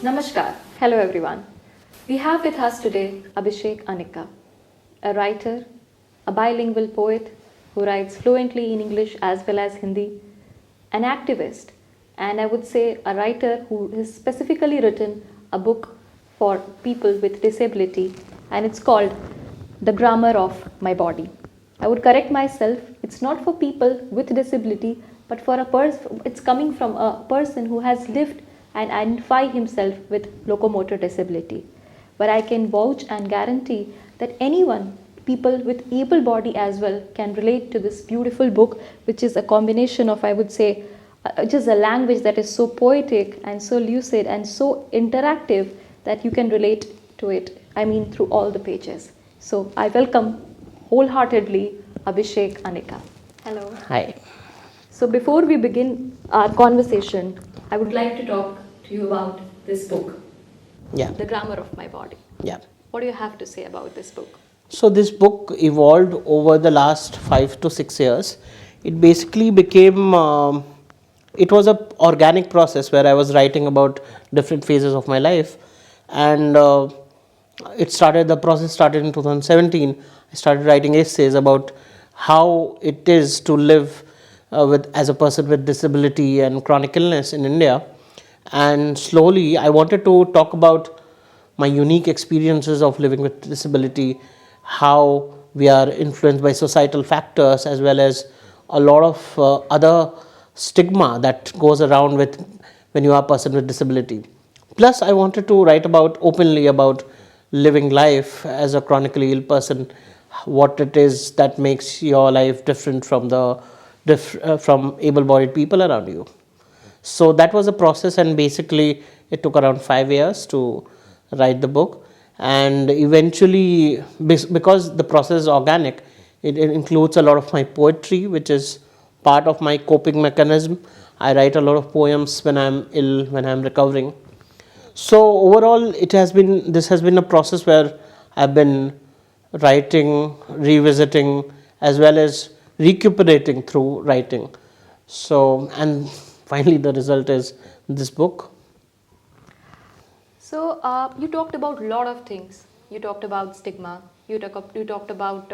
Namaskar. Hello everyone. We have with us today Abhishek Anika, a writer, a bilingual poet who writes fluently in English as well as Hindi, an activist, and I would say a writer who has specifically written a book for people with disability, and it's called The Grammar of My Body. I would correct myself, it's not for people with disability, but for a person, it's coming from a person who has lived and identify himself with locomotor disability. But I can vouch and guarantee that anyone, people with able body as well, can relate to this beautiful book, which is a combination of, I would say, just a language that is so poetic and so lucid and so interactive that you can relate to it, I mean, through all the pages. So I welcome wholeheartedly Abhishek Anika. Hello. Hi. So before we begin our conversation, I would like to talk to you about this book, Yeah. The Grammar of My Body. Yeah. What do you have to say about this book? So this book evolved over the last 5 to 6 years. It basically became. It was a organic process where I was writing about different phases of my life, and it started. The process started in 2017. I started writing essays about how it is to live with as a person with disability and chronic illness in India, and slowly I wanted to talk about my unique experiences of living with disability, how we are influenced by societal factors as well as a lot of other stigma that goes around with when you are a person with disability. Plus, I wanted to write about openly about living life as a chronically ill person, what it is that makes your life different from from able-bodied people around you. So that was a process, and basically it took around 5 years to write the book. And eventually, because the process is organic, it includes a lot of my poetry, which is part of my coping mechanism. I write a lot of poems when I'm ill, when I'm recovering. So overall, this has been a process where I've been writing, revisiting, as well as recuperating through writing. So, and finally, the result is this book. So you talked about a lot of things. You talked about stigma. You talked about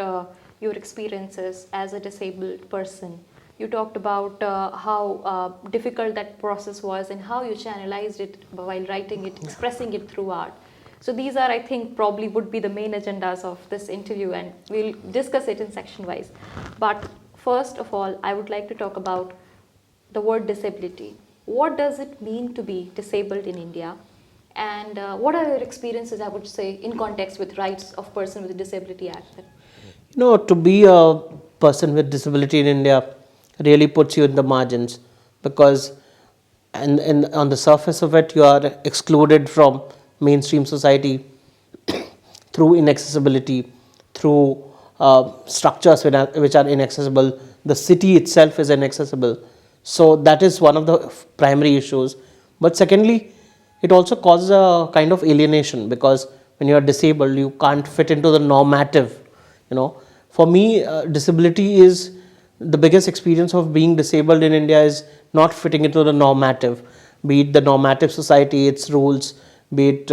your experiences as a disabled person. You talked about how difficult that process was and how you channelized it while writing it, expressing it through art. So these are, I think, probably would be the main agendas of this interview, and we'll discuss it in section wise. But first of all, I would like to talk about the word disability. What does it mean to be disabled in India? And what are your experiences, I would say, in context with Rights of Person with Disability Act? To be a person with disability in India really puts you in the margins, because and on the surface of it, you are excluded from mainstream society through inaccessibility, through structures which are inaccessible. The city itself is inaccessible. So that is one of the primary issues. But secondly, it also causes a kind of alienation, because when you are disabled, you can't fit into the normative. For me, disability is the biggest experience of being disabled in India is not fitting into the normative, be it the normative society, its rules, be it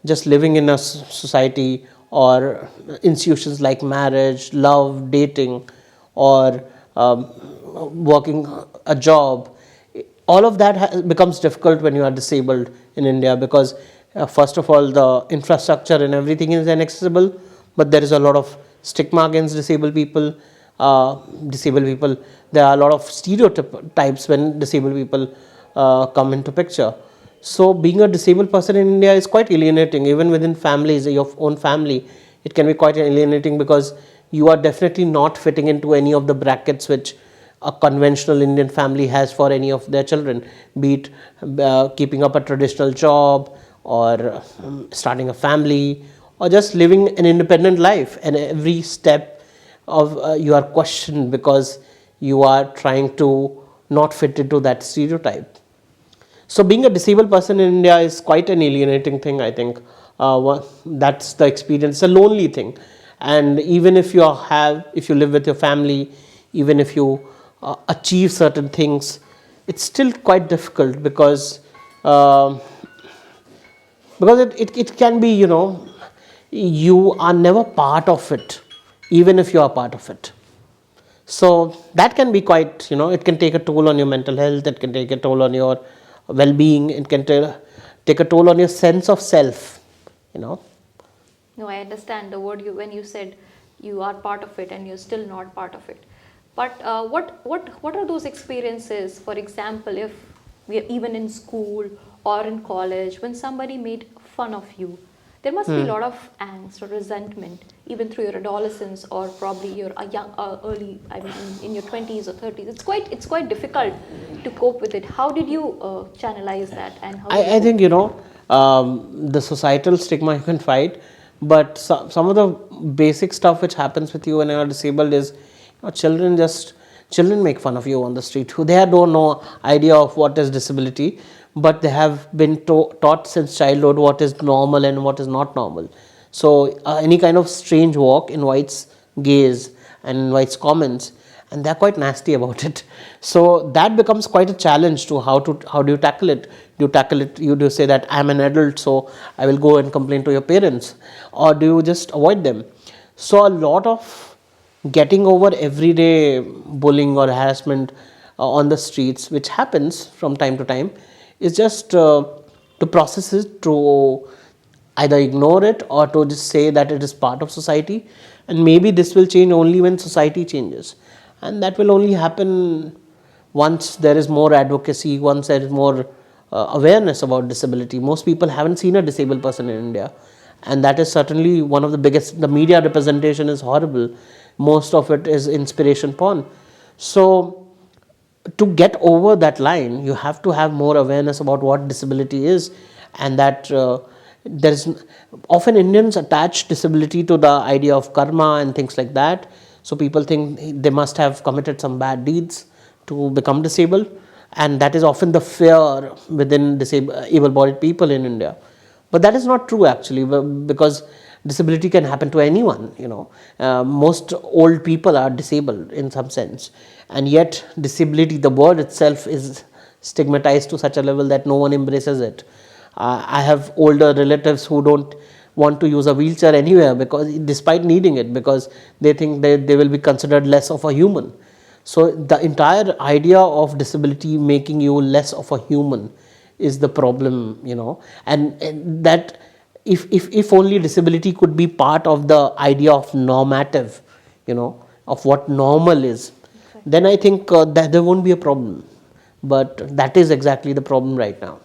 just living in a society, or institutions like marriage, love, dating, or working a job. All of that becomes difficult when you are disabled in India, because first of all, the infrastructure and everything is inaccessible, but there is a lot of stigma against disabled people. There are a lot of stereotypes when disabled people come into picture. So being a disabled person in India is quite alienating. Even within families, your own family, it can be quite alienating, because you are definitely not fitting into any of the brackets which a conventional Indian family has for any of their children, be it keeping up a traditional job, or starting a family, or just living an independent life. And every step of you are questioned, because you are trying to not fit into that stereotype. So being a disabled person in India is quite an alienating thing, I think. That's the experience. It's a lonely thing. And even if you live with your family, even if you achieve certain things, it's still quite difficult, because because it can be, you are never part of it, even if you are part of it. So that can be quite, it can take a toll on your mental health, it can take a toll on your well-being, it can take a toll on your sense of self, No, I understand the word when you said you are part of it and you're still not part of it. But what are those experiences? For example, if we are even in school or in college, when somebody made fun of you, there must be a lot of angst or resentment, even through your adolescence or probably your young, early, I mean, in your 20s or 30s. It's quite difficult to cope with it. How did you channelize that, and how? I think, the societal stigma you can fight, but some of the basic stuff which happens with you when you are disabled is, children make fun of you on the street who they don't know idea of what is disability, but they have been taught since childhood what is normal and what is not normal. So any kind of strange walk invites gaze and invites comments, and they're quite nasty about it. So that becomes quite a challenge to how do you tackle it. You do say that I'm an adult, so I will go and complain to your parents, or do you just avoid them? So a lot of getting over everyday bullying or harassment on the streets, which happens from time to time, is just to process it, to either ignore it or to just say that it is part of society, and maybe this will change only when society changes, and that will only happen once there is more advocacy, once there is more awareness about disability. Most people haven't seen a disabled person in India, and that is certainly one of the biggest. The media representation is horrible. Most of it is inspiration porn. So to get over that line, you have to have more awareness about what disability is, and that there is often Indians attach disability to the idea of karma and things like that. So people think they must have committed some bad deeds to become disabled, and that is often the fear within able-bodied people in India. But that is not true actually, because disability can happen to anyone. Most old people are disabled in some sense, and yet disability, the word itself, is stigmatized to such a level that no one embraces it. I have older relatives who don't want to use a wheelchair anywhere, because despite needing it, because they think they will be considered less of a human. So the entire idea of disability making you less of a human is the problem, and that if only disability could be part of the idea of normative, of what normal is, then I think that there won't be a problem. But that is exactly the problem right now.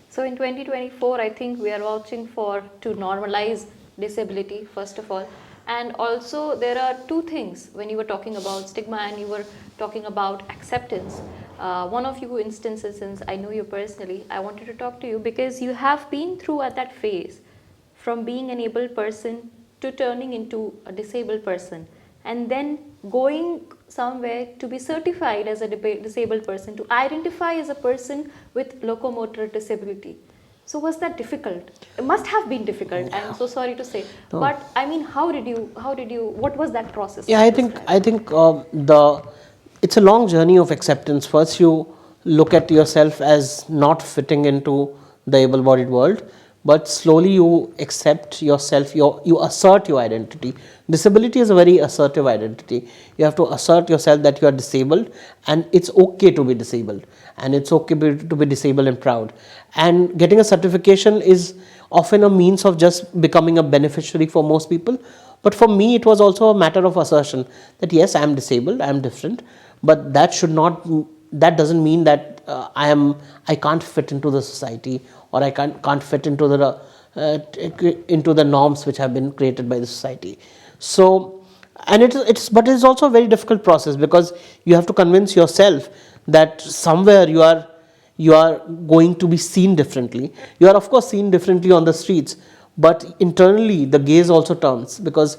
So in 2024, I think we are watching to normalize disability, first of all. And also there are two things when you were talking about stigma and you were talking about acceptance. One of you instances, since I know you personally, I wanted to talk to you because you have been through at that phase from being an able person to turning into a disabled person, and then going somewhere to be certified as a disabled person, to identify as a person with locomotor disability. So was that difficult? It must have been difficult. I'm so sorry to say. No. But I mean, what was that process? Yeah, I think it's a long journey of acceptance. First, you look at yourself as not fitting into the able-bodied world, but slowly you accept yourself, you assert your identity. Disability is a very assertive identity. You have to assert yourself that you are disabled, and it's okay to be disabled, and it's okay to be disabled and proud. And getting a certification is often a means of just becoming a beneficiary for most people. But for me, it was also a matter of assertion that yes, I am disabled, I am different, but that doesn't mean that I can't fit into the society, or I can't fit into the norms which have been created by the society. So, and but it's also a very difficult process, because you have to convince yourself that somewhere you are going to be seen differently. You are of course seen differently on the streets, but internally the gaze also turns, because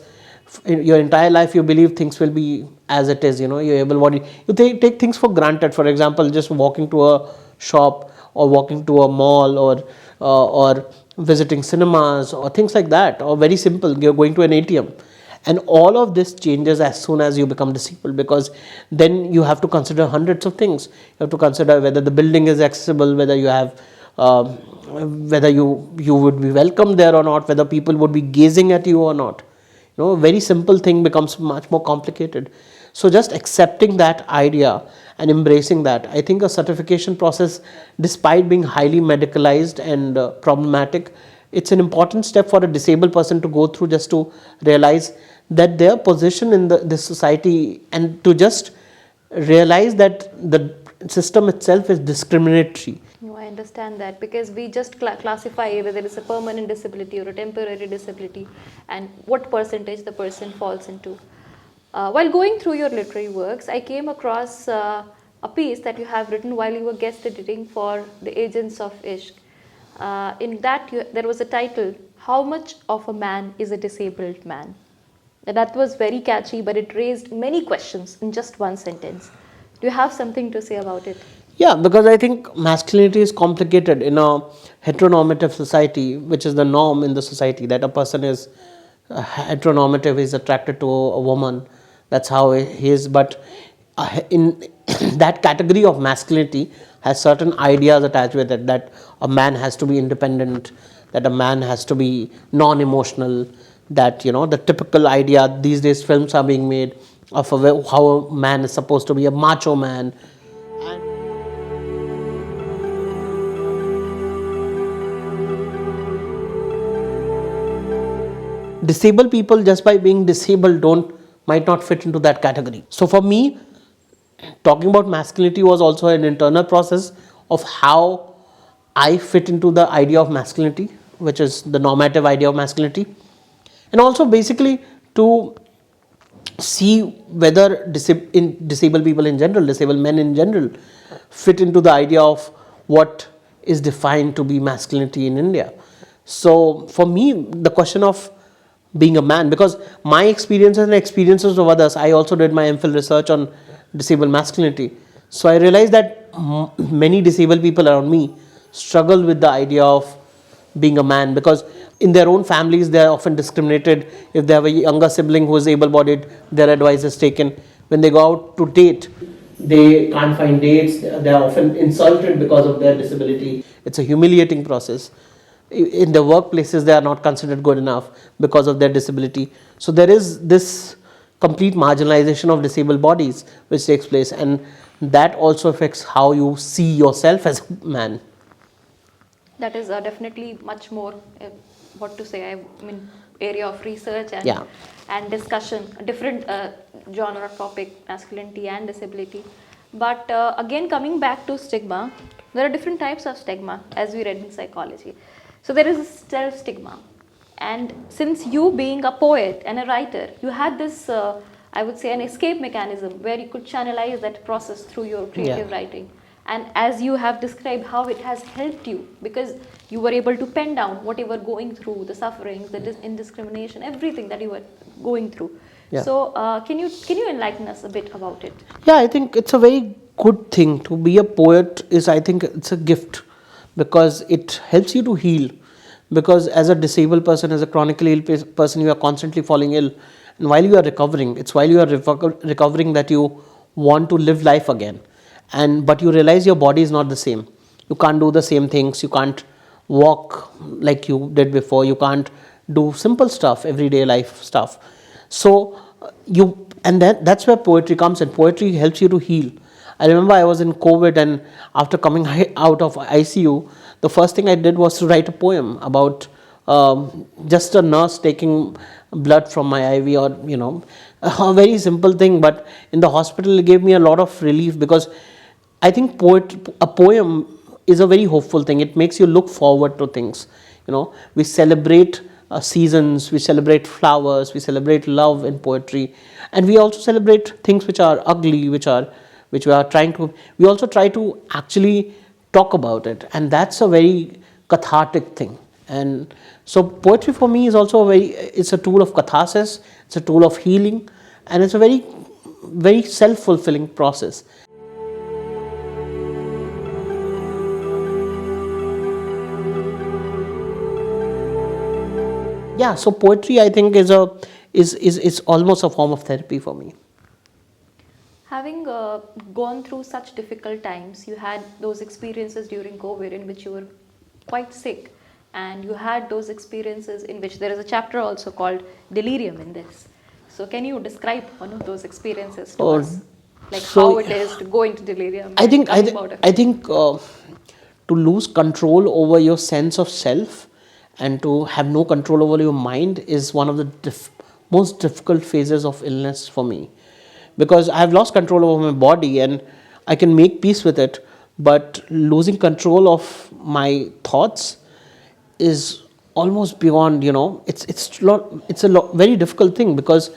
your entire life you believe things will be as it is. You're able-bodied, you take things for granted. For example, just walking to a shop, or walking to a mall, or visiting cinemas, or things like that, or very simple, you're going to an ATM. And all of this changes as soon as you become disabled, because then you have to consider hundreds of things. You have to consider whether the building is accessible, whether you have whether you would be welcome there or not, whether people would be gazing at you or not. A very simple thing becomes much more complicated. So just accepting that idea and embracing that, I think a certification process, despite being highly medicalized and problematic, it's an important step for a disabled person to go through, just to realize that their position in this society, and to just realize that the system itself is discriminatory. No, I understand that, because we just classify whether it's a permanent disability or a temporary disability and what percentage the person falls into. While going through your literary works, I came across a piece that you have written while you were guest editing for The Agents of Ishq. In that, there was a title, How Much of a Man is a Disabled Man? That was very catchy, but it raised many questions in just one sentence. Do you have something to say about it? Yeah, because I think masculinity is complicated in a heteronormative society, which is the norm in the society, that a person is heteronormative, is attracted to a woman. That's how he is. But in that category of masculinity has certain ideas attached with it, that a man has to be independent, that a man has to be non-emotional, that the typical idea these days films are being made of how a man is supposed to be a macho man. Disabled people, just by being disabled, might not fit into that category. So for me, talking about masculinity was also an internal process of how I fit into the idea of masculinity, which is the normative idea of masculinity, and also basically to see whether disabled people in general, disabled men in general, fit into the idea of what is defined to be masculinity in India. So for me, the question of being a man, because my experiences and experiences of others, I also did my MPhil research on disabled masculinity. So I realized that many disabled people around me struggle with the idea of being a man, because in their own families they are often discriminated. If they have a younger sibling who is able-bodied, their advice is taken. When they go out to date, they can't find dates. They are often insulted because of their disability. It's a humiliating process. In the workplaces, they are not considered good enough because of their disability. So there is this complete marginalization of disabled bodies which takes place, and that also affects how you see yourself as a man. That is definitely much more, what to say, I mean, area of research and Yeah. and discussion, a different genre topic, masculinity and disability. But again, coming back to stigma, there are different types of stigma, as we read in psychology. So there is a self-stigma. And since you being a poet and a writer, you had this, I would say, an escape mechanism where you could channelize that process through your creative writing. And as you have described how it has helped you, because you were able to pen down what you were going through, the sufferings, the indiscrimination, everything that you were going through. Yeah. So can you enlighten us a bit about it? Yeah, I think it's a very good thing to be a poet. I think it's a gift, because it helps you to heal. Because as a disabled person, as a chronically ill person, you are constantly falling ill, and while you are recovering, it's while you are recovering that you want to live life again. But you realize your body is not the same. You can't do the same things. You can't walk like you did before. You can't do simple stuff, everyday life stuff. So that's where poetry comes in. Poetry helps you to heal. I remember I was in COVID, and after coming out of ICU, the first thing I did was to write a poem about just a nurse taking blood from my IV, or a very simple thing. But in the hospital, it gave me a lot of relief, because I think a poem is a very hopeful thing. It makes you look forward to things. We celebrate seasons, we celebrate flowers, we celebrate love in poetry, and we also celebrate things which are ugly, which we are trying to. We also try to actually talk about it, and that's a very cathartic thing. And so poetry for me is also it's a tool of catharsis, it's a tool of healing, and it's a very, very self-fulfilling process. Yeah, so poetry, I think, is almost a form of therapy for me. Having gone through such difficult times, you had those experiences during COVID in which you were quite sick, and you had those experiences in which there is a chapter also called delirium in this. So can you describe one of those experiences to Or us, like so how it is to go into delirium I and think coming out of I it? think to lose control over your sense of self and to have no control over your mind is one of the most difficult phases of illness for me, because I have lost control over my body and I can make peace with it, but losing control of my thoughts is almost beyond, it's a very difficult thing, because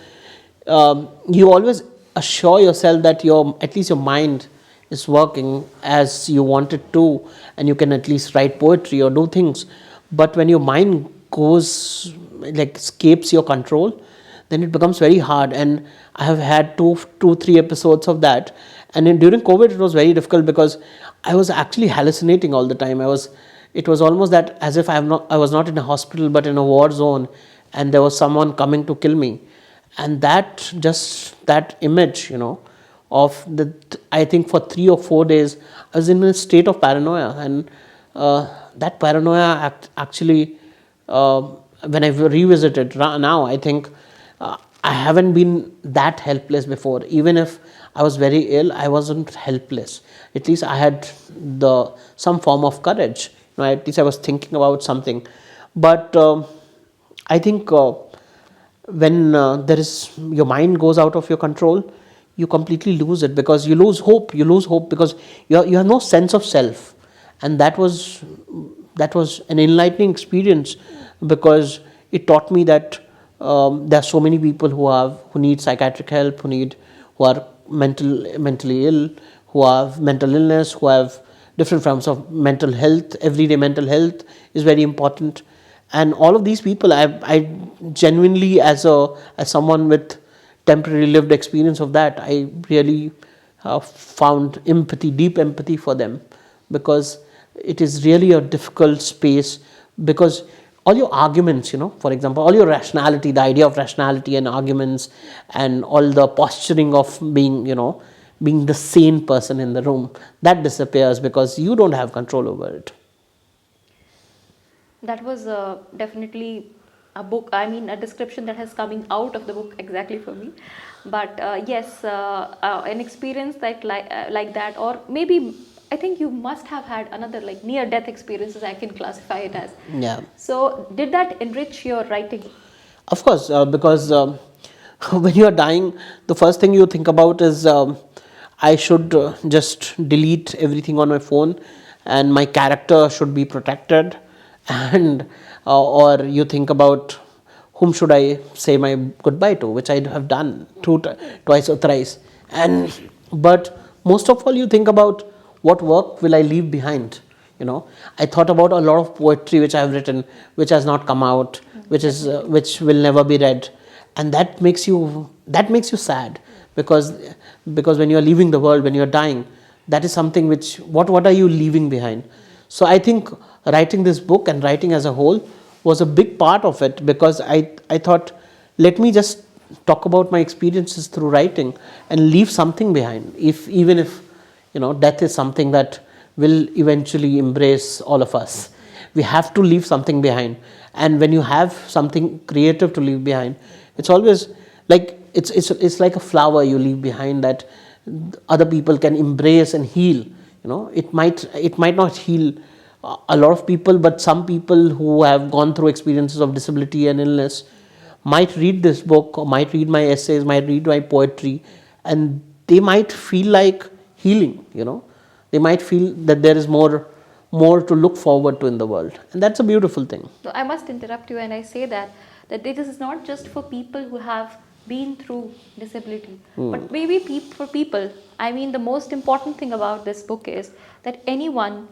you always assure yourself that your at least your mind is working as you want it to, and you can at least write poetry or do things. But when your mind goes, like, escapes your control, then it becomes very hard. And I have had two 3 episodes of that. And during COVID it was very difficult, because I was actually hallucinating all the time. It was almost that as if I was not in a hospital but in a war zone, and there was someone coming to kill me. And that image, of the, I think for 3 or 4 days I was in a state of paranoia. And that paranoia actually, when I revisited now, I think I haven't been that helpless before. Even if I was very ill, I wasn't helpless. At least I had some form of courage. At least I was thinking about something. But I think when your mind goes out of your control, you completely lose it, because you lose hope. Because you have no sense of self. And that was an enlightening experience, because it taught me that there are so many people who need psychiatric help, who are mentally ill, who have mental illness, who have different forms of mental health. Everyday mental health is very important. And all of these people, I genuinely, as someone with temporary lived experience of that, I really found deep empathy for them, because it is really a difficult space. Because all your arguments, for example, all your rationality, the idea of rationality and arguments, and all the posturing of being the sane person in the room, that disappears, because you don't have control over it. That was definitely a book, I mean, a description that has coming out of the book exactly for me. But yes, an experience like that, or maybe I think you must have had another like near death experiences, I can classify it as. Yeah. So, did that enrich your writing? Of course, because when you are dying, the first thing you think about is, I should just delete everything on my phone, and my character should be protected, and or you think about whom should I say my goodbye to, which I have done twice or thrice, and but most of all you think about what work will I leave behind. I thought about a lot of poetry which I have written, which has not come out, which will never be read. And that makes you sad, because when you are leaving the world, when you are dying, that is something which, what are you leaving behind? So I think writing this book and writing as a whole was a big part of it, because I thought, let me just talk about my experiences through writing and leave something behind, even if death is something that will eventually embrace all of us. We have to leave something behind. And when you have something creative to leave behind, it's always like it's like a flower you leave behind that other people can embrace and heal. It might not heal a lot of people, but some people who have gone through experiences of disability and illness might read this book, or might read my essays, might read my poetry, and they might feel like healing. They might feel that there is more to look forward to in the world, and that's a beautiful thing. So I must interrupt you and I say that this is not just for people who have been through disability, but maybe for people. I mean, the most important thing about this book is that anyone,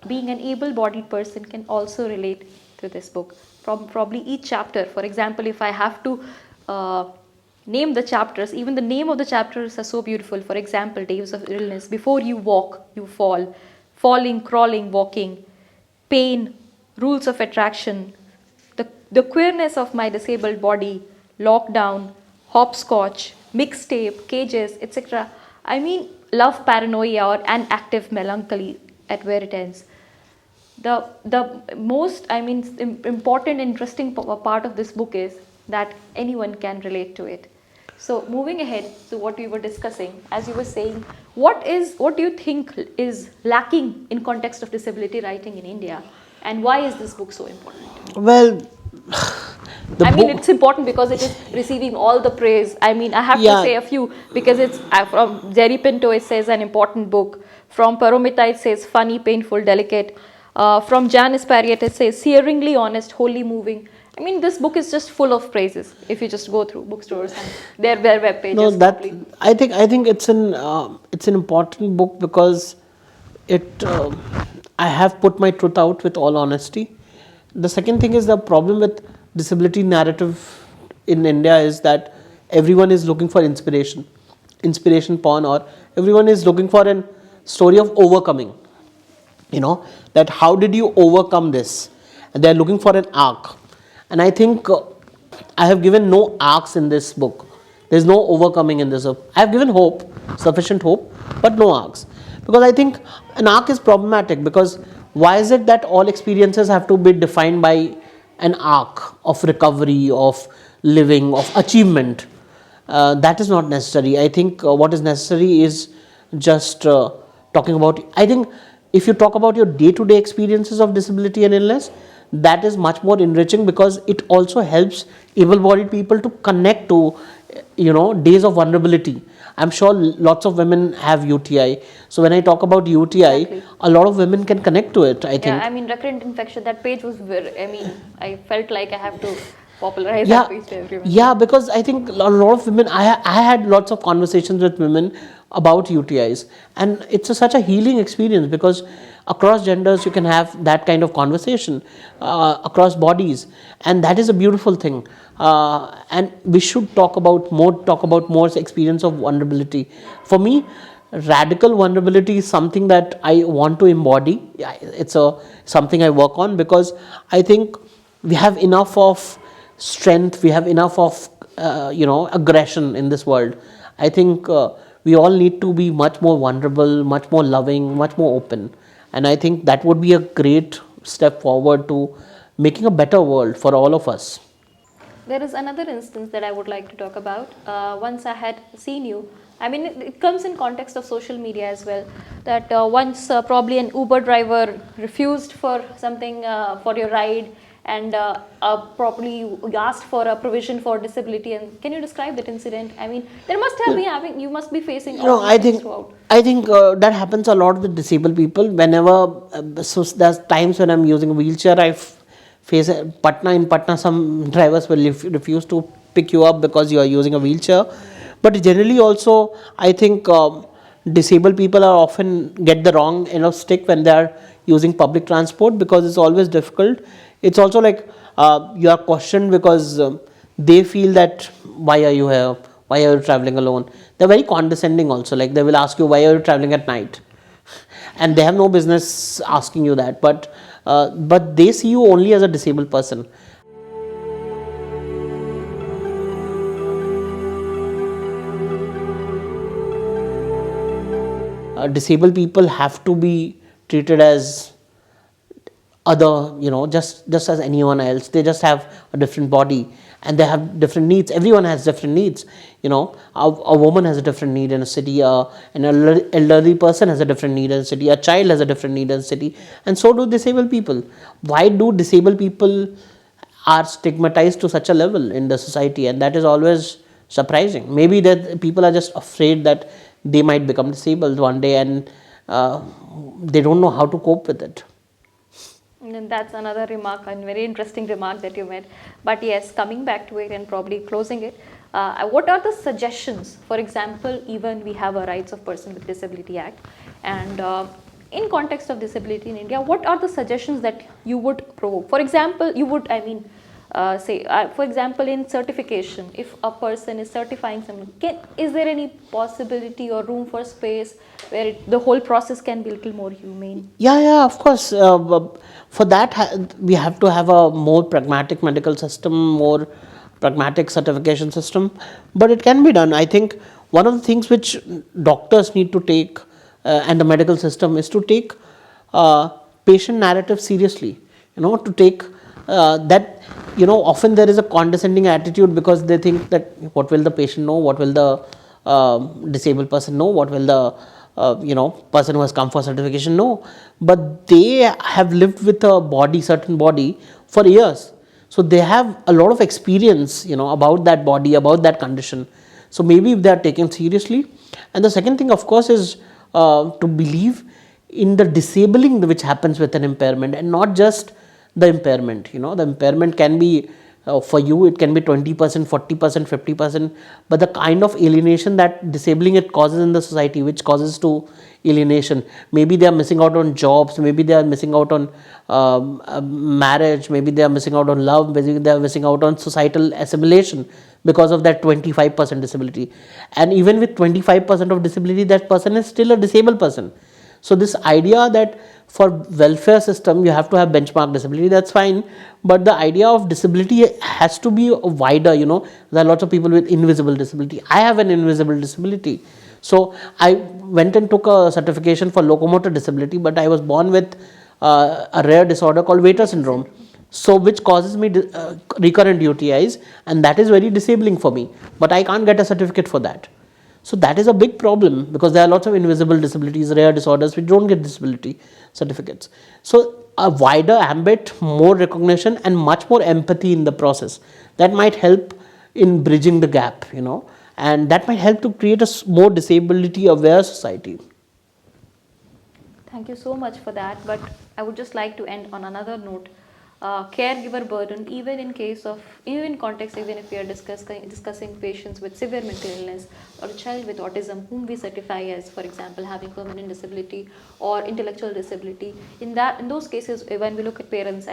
being an able-bodied person, can also relate to this book. From probably each chapter, for example, if I have to name the chapters, even the name of the chapters are so beautiful. For example, Days of Illness, before you walk, you fall, falling, crawling, walking, pain, rules of attraction, the queerness of my disabled body, lockdown, hopscotch, mixtape, cages, etc. I mean, love, paranoia, or an active melancholy at where it ends. The most, I mean, important, interesting part of this book is that anyone can relate to it. So moving ahead to what we were discussing, as you were saying, what do you think is lacking in context of disability writing in India, and why is this book so important? Well, the I mean, book. it's important because it is receiving all the praise. I mean, I have to Yeah. say a few because it's from Jerry Pinto, it says an important book. From Paromita, it says funny, painful, delicate. From Jan Isparriet, it says searingly honest, wholly moving. I mean, this book is just full of praises if you just go through bookstores and their web No, pages. that Complete. I think it's an important book because it I have put my truth out with all honesty. The second thing is the problem with disability narrative in India is that everyone is looking for inspiration porn, or everyone is looking for a story of overcoming. That how did you overcome this, and they're looking for an arc. And I think I have given no arcs in this book. There's no overcoming in this book. I have given hope, sufficient hope, but no arcs, because I think an arc is problematic. Because why is it that all experiences have to be defined by an arc of recovery, of living, of achievement? That is not necessary. I think what is necessary is just talking about. I think if you talk about your day-to-day experiences of disability and illness, that is much more enriching, because it also helps able-bodied people to connect to days of vulnerability. I'm sure lots of women have UTI, so when I talk about UTI, Exactly. a lot of women can connect to it, I Yeah, think. I mean, recurrent infection. That page was very. I mean, I felt like I have to popularize Yeah, that page to everyone. yeah, because I think a lot of women, I had lots of conversations with women about UTIs, and it's such a healing experience, because across genders you can have that kind of conversation, across bodies, and that is a beautiful thing. And we should talk about more experience of vulnerability. For me, radical vulnerability is something that I want to embody. It's a something I work on, because I think we have enough of strength, we have enough of aggression in this world. I think we all need to be much more vulnerable, much more loving, much more open, and I think that would be a great step forward to making a better world for all of us. There is another instance that I would like to talk about. Once I had seen you, I mean, it comes in context of social media as well. That once probably an Uber driver refused for something for your ride, and probably you asked for a provision for disability. And can you describe that incident? I mean, there must have been having, you must be facing You know, all I these things think throughout. I think that happens a lot with disabled people. Whenever so there's times when I'm using a wheelchair, face in Patna, some drivers will refuse to pick you up because you are using a wheelchair. But generally, also, I think disabled people are often get the wrong stick when they are using public transport, because it's always difficult. It's also like you are questioned, because they feel that why are you here? Why are you traveling alone? They're very condescending also. Like they will ask you, why are you traveling at night? And they have no business asking you that. But they see you only as a disabled person. Disabled people have to be treated as other, just as anyone else. They just have a different body, and they have different needs. Everyone has different needs. A woman has a different need in a city, an elderly person has a different need in a city, a child has a different need in a city, and so do disabled people. Why do disabled people are stigmatized to such a level in the society? And that is always surprising. Maybe that people are just afraid that they might become disabled one day, and they don't know how to cope with it. And that's another remark, and very interesting remark that you made. But yes, coming back to it and probably closing it, what are the suggestions? For example, even we have a Rights of Person with Disability Act, and in context of disability in India, what are the suggestions that you would provoke? For example, you would, I mean, say, for example, in certification, if a person is certifying someone, is there any possibility or room for space where the whole process can be a little more humane? Yeah, of course. For that, we have to have a more pragmatic medical system, more pragmatic certification system. But it can be done. I think one of the things which doctors need to take, and the medical system, is to take patient narrative seriously, to take that, often there is a condescending attitude because they think that what will the patient know, what will the disabled person know, what will the person who has come for certification know, but they have lived with a body, certain body, for years. So they have a lot of experience, about that body, about that condition. So maybe if they are taken seriously. And the second thing, of course, is to believe in the disabling which happens with an impairment, and not just the impairment. The impairment can be, for you it can be 20%, 40%, 50%, but the kind of alienation that disabling it causes in the society, which causes to alienation, maybe they are missing out on jobs, maybe they are missing out on marriage, maybe they are missing out on love, maybe they are missing out on societal assimilation because of that 25% disability. And even with 25% of disability, that person is still a disabled person. So this idea that for welfare system you have to have benchmark disability, that's fine, but the idea of disability has to be wider. There are lots of people with invisible disability. I have an invisible disability, so I went and took a certification for locomotor disability, but I was born with a rare disorder called Vater syndrome, so which causes me recurrent UTIs, and that is very disabling for me, but I can't get a certificate for that. So that is a big problem, because there are lots of invisible disabilities, rare disorders which don't get disability certificates. So a wider ambit, more recognition, and much more empathy in the process, that might help in bridging the gap, and that might help to create a more disability aware society. Thank you so much for that. But I would just like to end on another note. Caregiver burden, even in case of, even context, even if we are discussing patients with severe mental illness or a child with autism, whom we certify as, for example, having permanent disability or intellectual disability. In those cases, when we look at parents,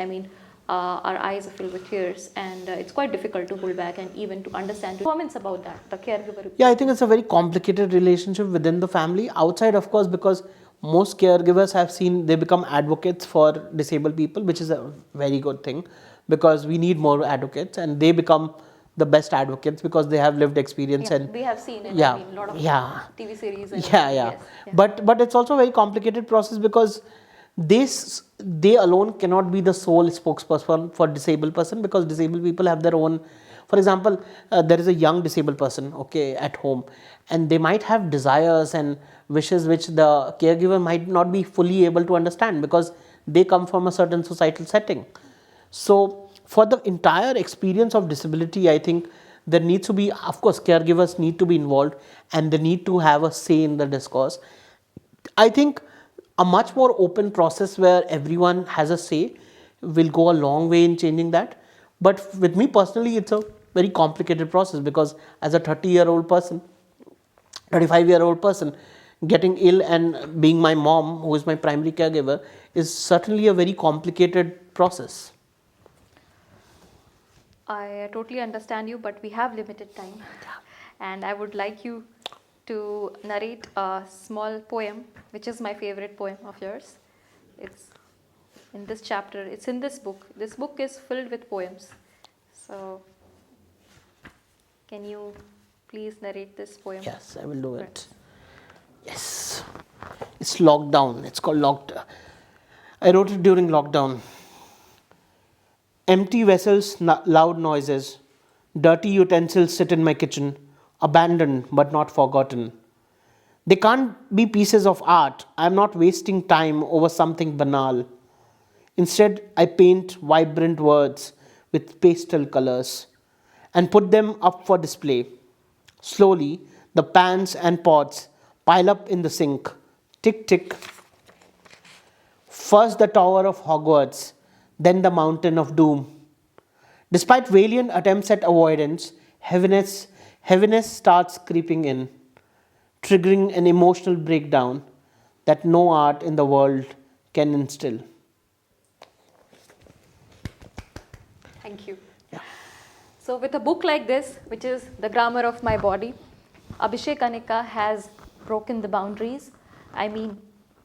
our eyes are filled with tears, and it's quite difficult to pull back and even to understand. Comments about that, the caregiver. Yeah, I think it's a very complicated relationship within the family. Outside, of course, because most caregivers have seen, they become advocates for disabled people, which is a very good thing, because we need more advocates, and they become the best advocates because they have lived experience. And we have seen in yeah, a lot of TV series. And yeah. yes. But it's also a very complicated process, because they alone cannot be the sole spokesperson for disabled person, because disabled people have their own. For example, there is a young disabled person, okay, at home, and they might have desires and wishes which the caregiver might not be fully able to understand, because they come from a certain societal setting. So for the entire experience of disability, I think there needs to be, of course, caregivers need to be involved, and they need to have a say in the discourse. I think a much more open process where everyone has a say will go a long way in changing that. But with me personally, it's a very complicated process, because as a 30-year-old person, 35-year-old person, getting ill and being my mom, who is my primary caregiver, is certainly a very complicated process. I totally understand you, but we have limited time. And I would like you to narrate a small poem, which is my favorite poem of yours. It's in this chapter, it's in this book. This book is filled with poems. So, can you please narrate this poem? Yes, I will do it. Yes. It's lockdown. It's called Locked. I wrote it during lockdown. Empty vessels, loud noises, dirty utensils sit in my kitchen, abandoned but not forgotten. They can't be pieces of art. I'm not wasting time over something banal. Instead, I paint vibrant words with pastel colors and put them up for display. Slowly, the pans and pots pile up in the sink. Tick, tick. First the Tower of Hogwarts, then the Mountain of Doom. Despite valiant attempts at avoidance, heaviness starts creeping in, triggering an emotional breakdown that no art in the world can instill. Thank you. Yeah. So, with a book like this, which is The Grammar of My Body, Abhishek Anikka has broken the boundaries.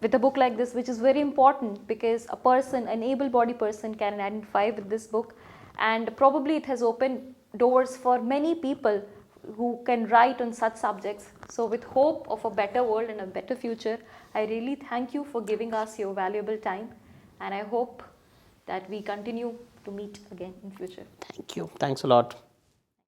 With a book like this, which is very important, because a person, an able-bodied person, can identify with this book, and probably it has opened doors for many people who can write on such subjects. So, with hope of a better world and a better future, I really thank you for giving us your valuable time. and I hope that we continue to meet again in future. Thank you. Thanks a lot.